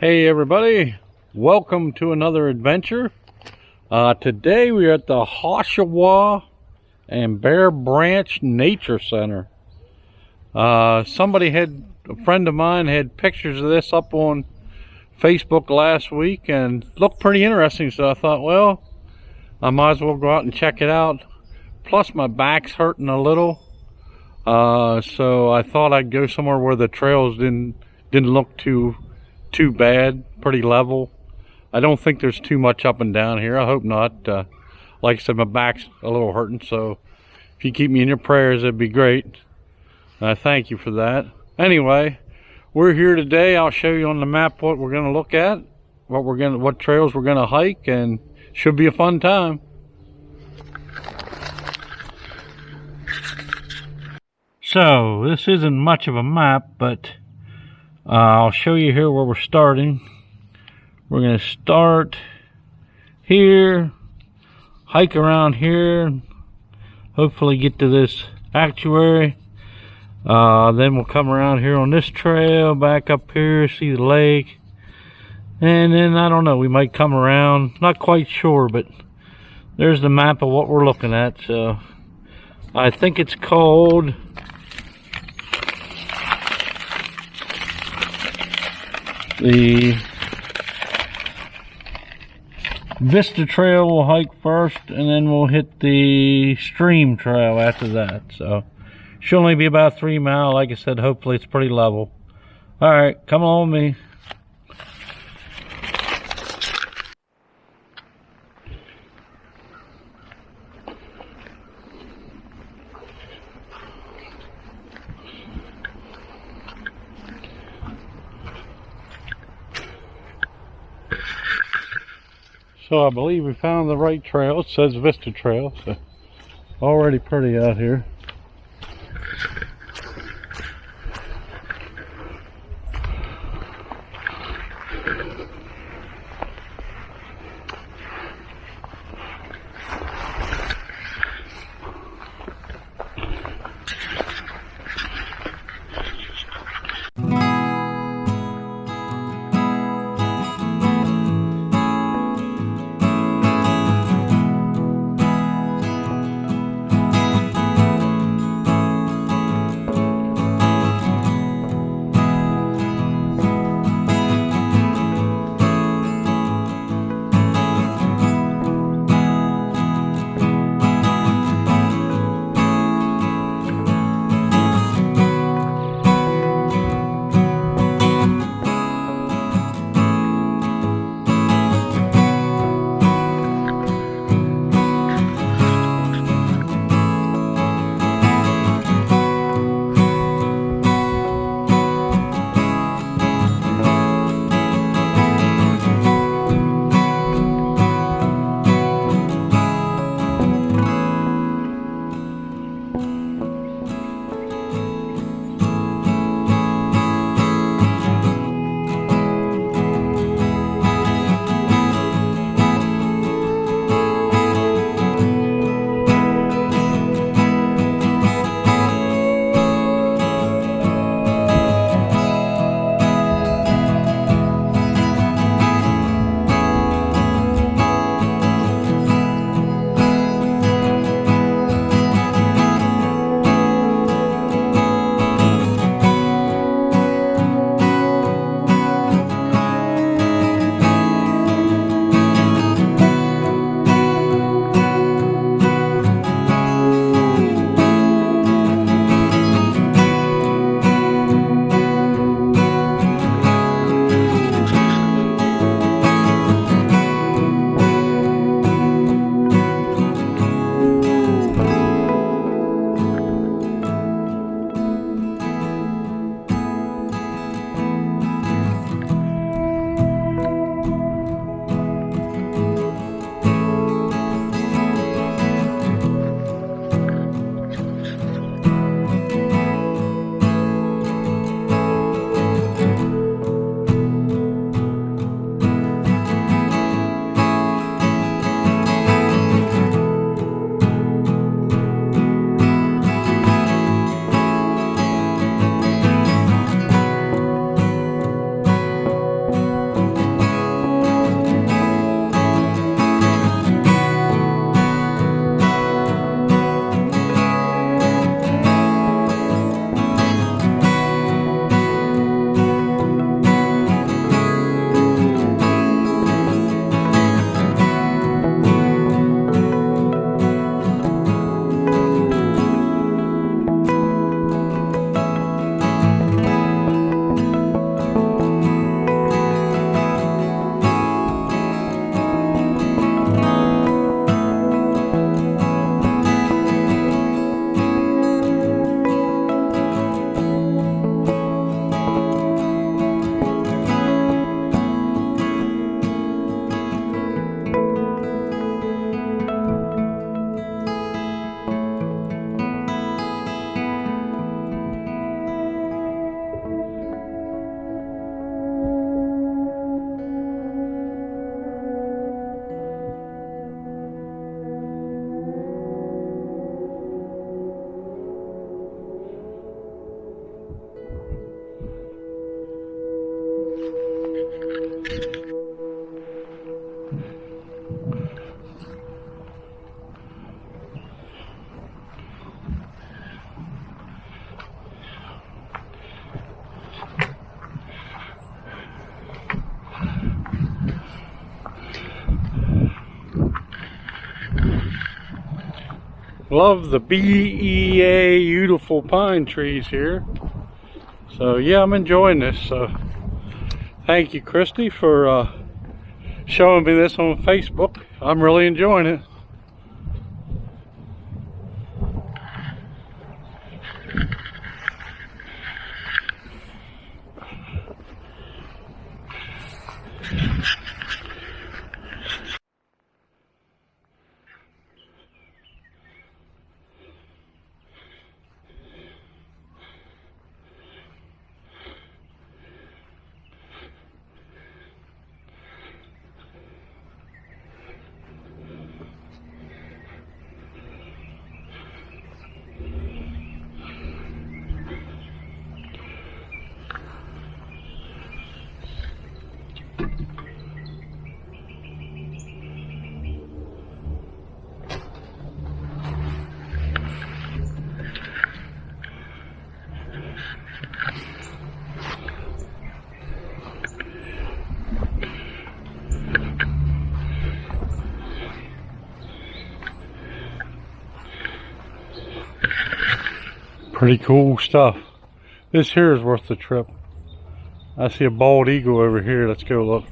Hey everybody, welcome to another adventure. Today we are at the Oshawa and Bear Branch Nature Center. A friend of mine had pictures of this up on Facebook last week and looked pretty interesting, so I thought, well, I might as well go out and check it out. Plus my back's hurting a little, so I thought I'd go somewhere where the trails didn't look too bad, pretty level. I don't think there's too much up and down here. I hope not. Like I said, my back's a little hurting, so if you keep me in your prayers, it'd be great. Thank you for that. Anyway, we're here today. I'll show you on the map what we're going to look at, what trails we're going to hike, and should be a fun time. So this isn't much of a map, but I'll show you here where we're starting. We're going to start here, hike around here, hopefully get to this actuary. Then we'll come around here on this trail, back up here, see the lake. And then, I don't know, we might come around, not quite sure, but there's the map of what we're looking at. So I think it's called the Vista Trail. We'll hike first, and then we'll hit the Stream Trail after that. So should only be about 3 miles. Like I said, hopefully it's pretty level. All right, come along with me. So I believe we found the right trail. It says Vista Trail, so already pretty out here. Love the BEA beautiful pine trees here. So yeah, I'm enjoying this. So thank you, Christy, for showing me this on Facebook. I'm really enjoying it. Pretty cool stuff. This here is worth the trip. I see a bald eagle over here. Let's go look.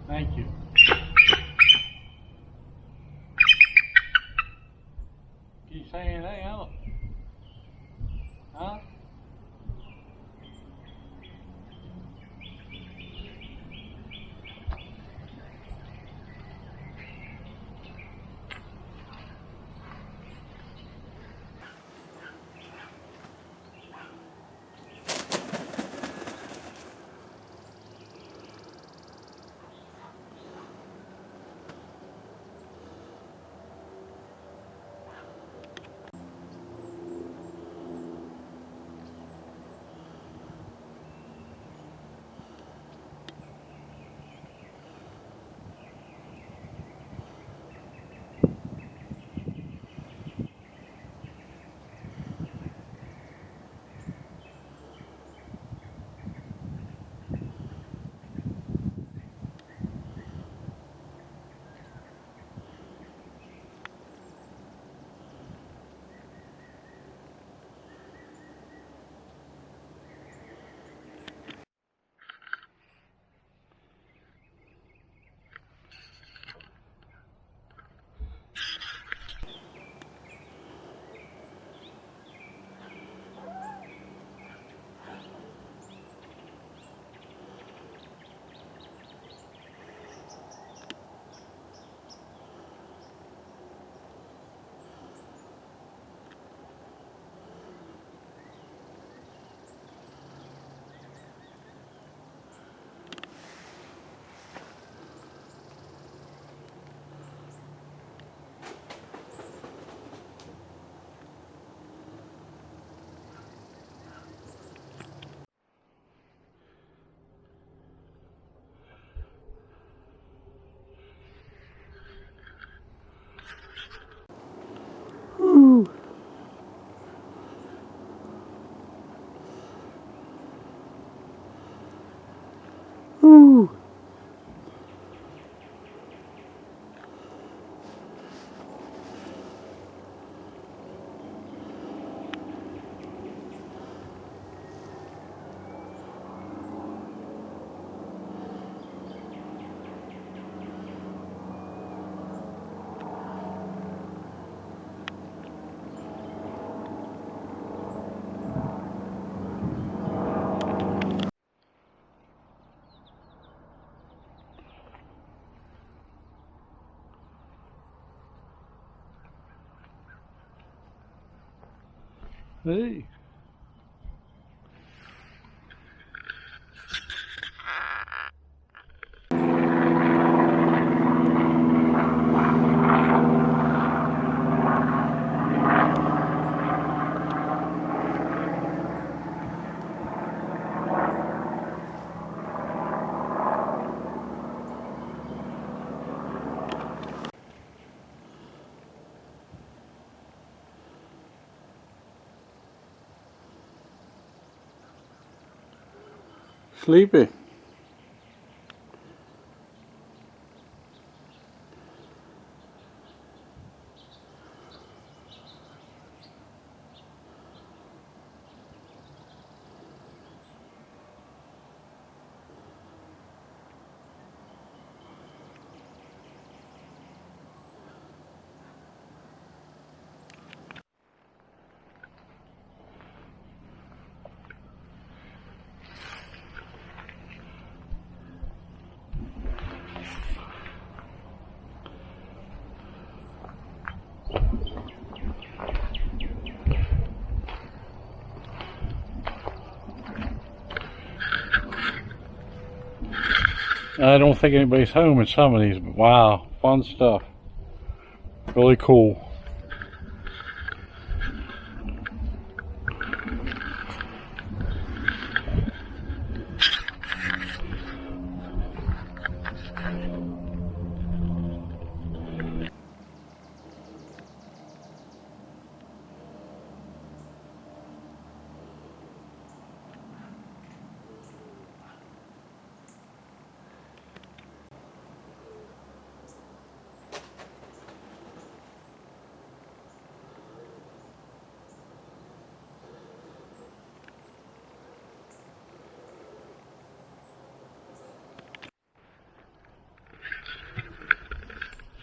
Thank you. Can you say anything else? Huh? Hey. Sleepy. I don't think anybody's home in some of these, but wow, fun stuff. Really cool.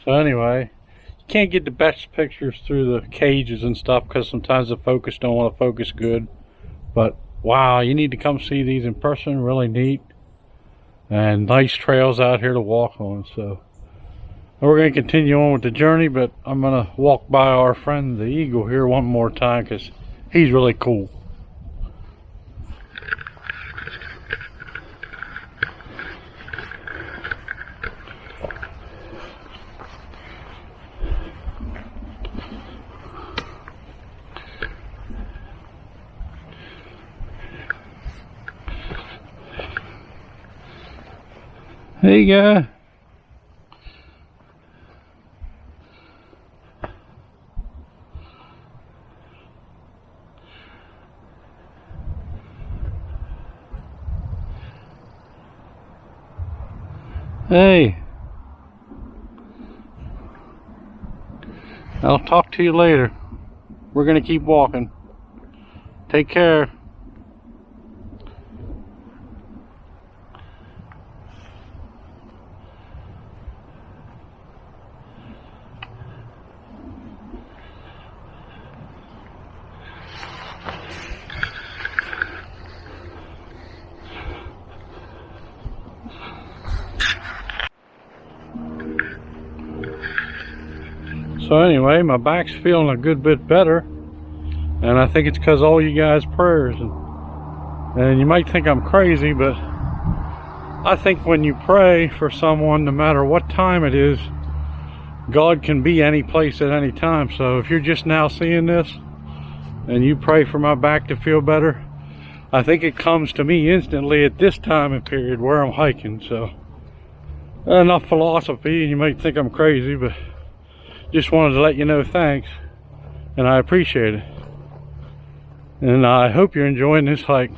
So anyway, you can't get the best pictures through the cages and stuff because sometimes the focus don't want to focus good. But wow, you need to come see these in person. Really neat. And nice trails out here to walk on. So we're going to continue on with the journey, but I'm going to walk by our friend the eagle here one more time because he's really cool. Hey guy. Hey. I'll talk to you later. We're gonna keep walking. Take care. So anyway, my back's feeling a good bit better, and I think it's because all you guys' prayers. And you might think I'm crazy, but I think when you pray for someone, no matter what time it is, God can be any place at any time. So if you're just now seeing this and you pray for my back to feel better, I think it comes to me instantly at this time and period where I'm hiking. So enough philosophy, and you might think I'm crazy, but just wanted to let you know thanks, and I appreciate it. And I hope you're enjoying this hike.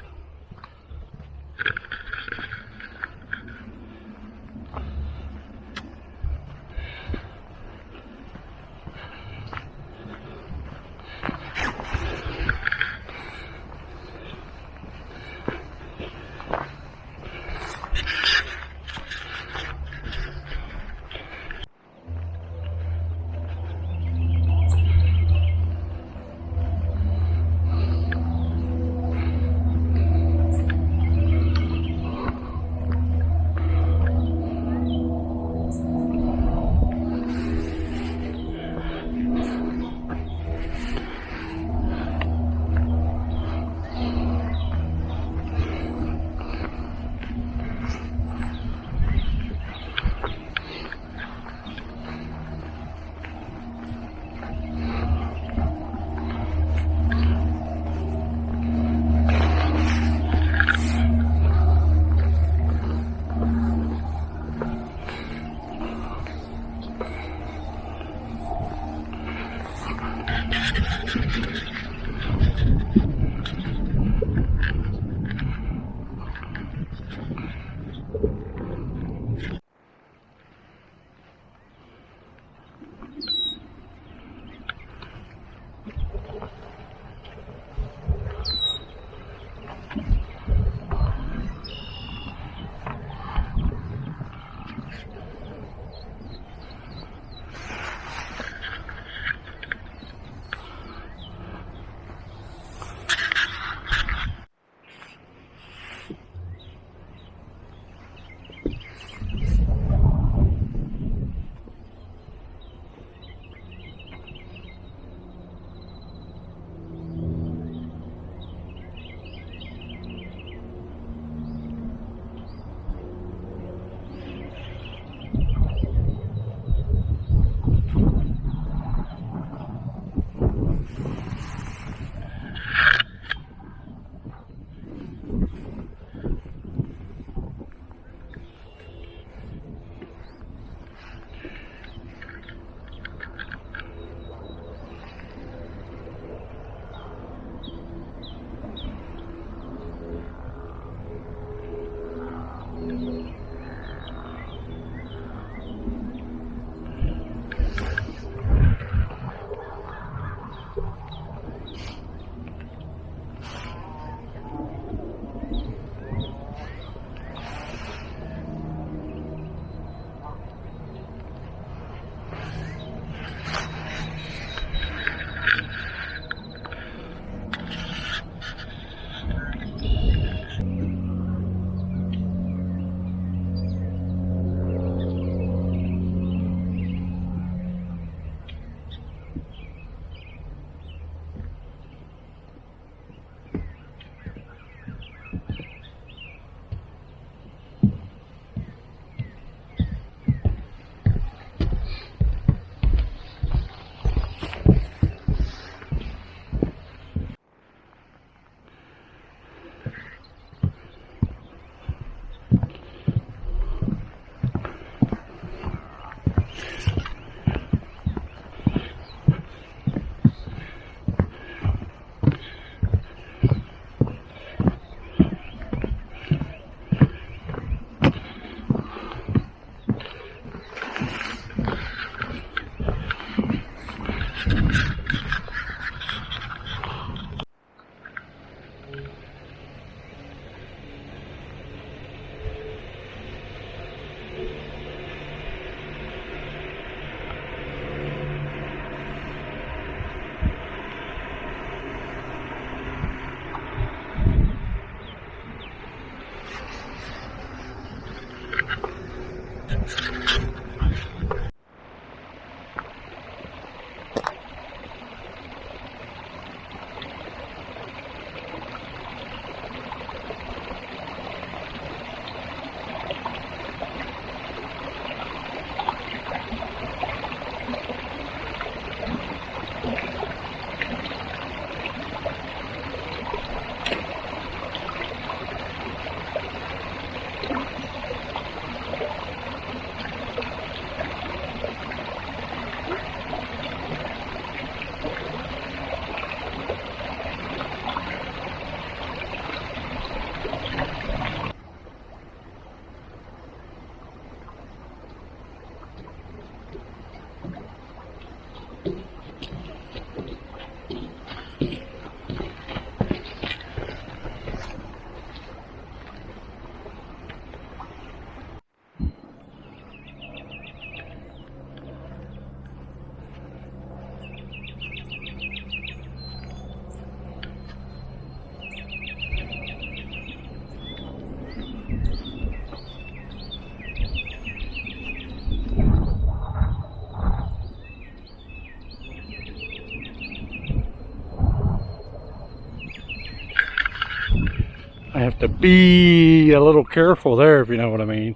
I have to be a little careful there, if you know what I mean.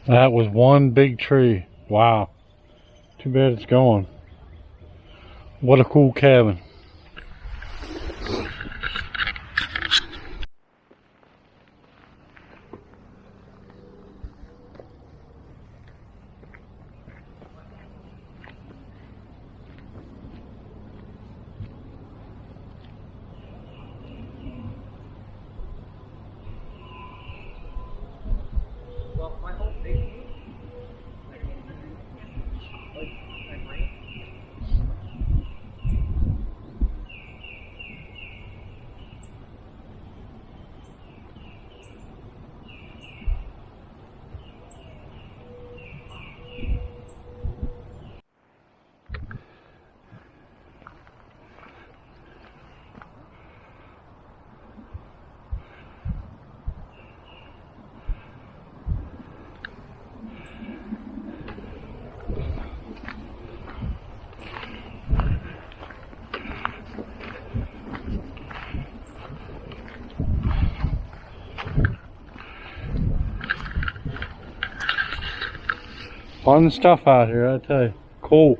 That was one big tree. Wow. Too bad it's gone. What a cool cabin. Fun stuff out here, I tell you. Cool.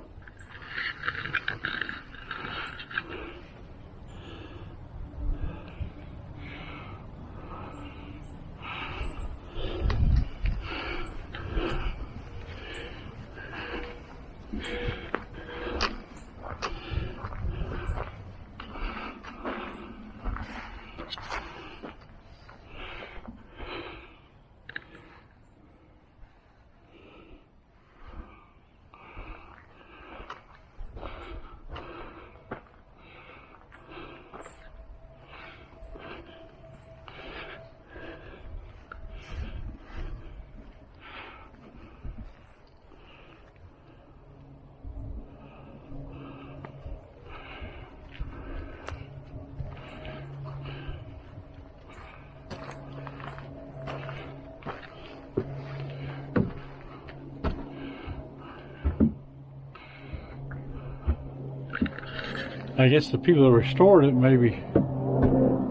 I guess the people that restored it maybe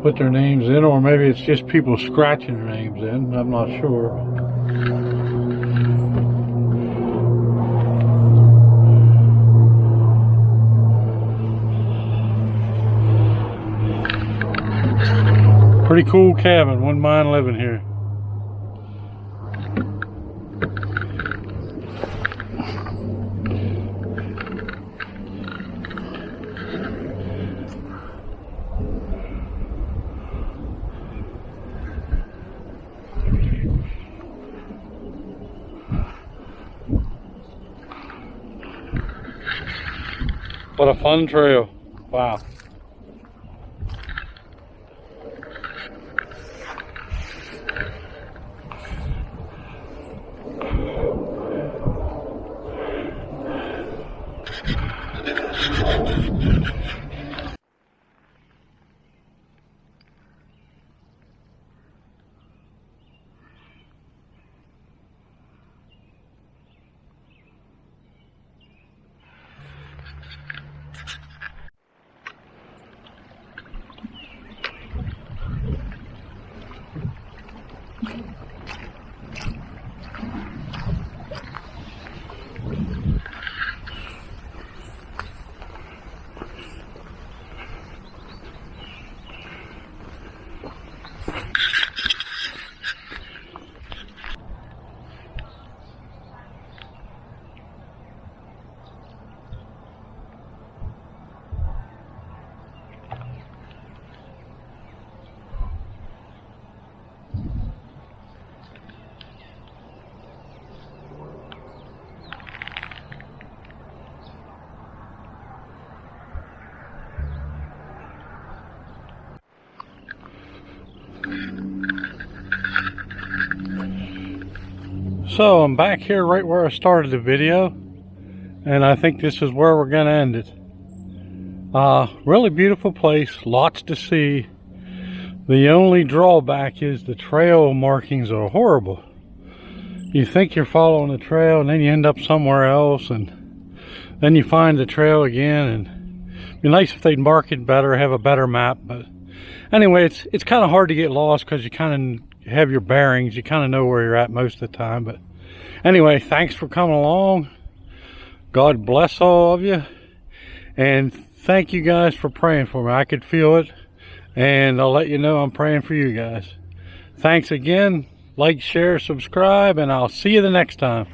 put their names in, or maybe it's just people scratching their names in. I'm not sure. Pretty cool cabin. Wouldn't mind living here. What a fun trail. Wow. So I'm back here right where I started the video, and I think this is where we're going to end it. Really beautiful place, lots to see. The only drawback is the trail markings are horrible. You think you're following the trail and then you end up somewhere else, and then you find the trail again, and it'd be nice if they'd mark it better, have a better map. But anyway, it's kind of hard to get lost because you kind of have your bearings. You kind of know where you're at most of the time. But anyway, thanks for coming along. God bless all of you. And thank you guys for praying for me. I could feel it. And I'll let you know I'm praying for you guys. Thanks again. Like, share, subscribe, and I'll see you the next time.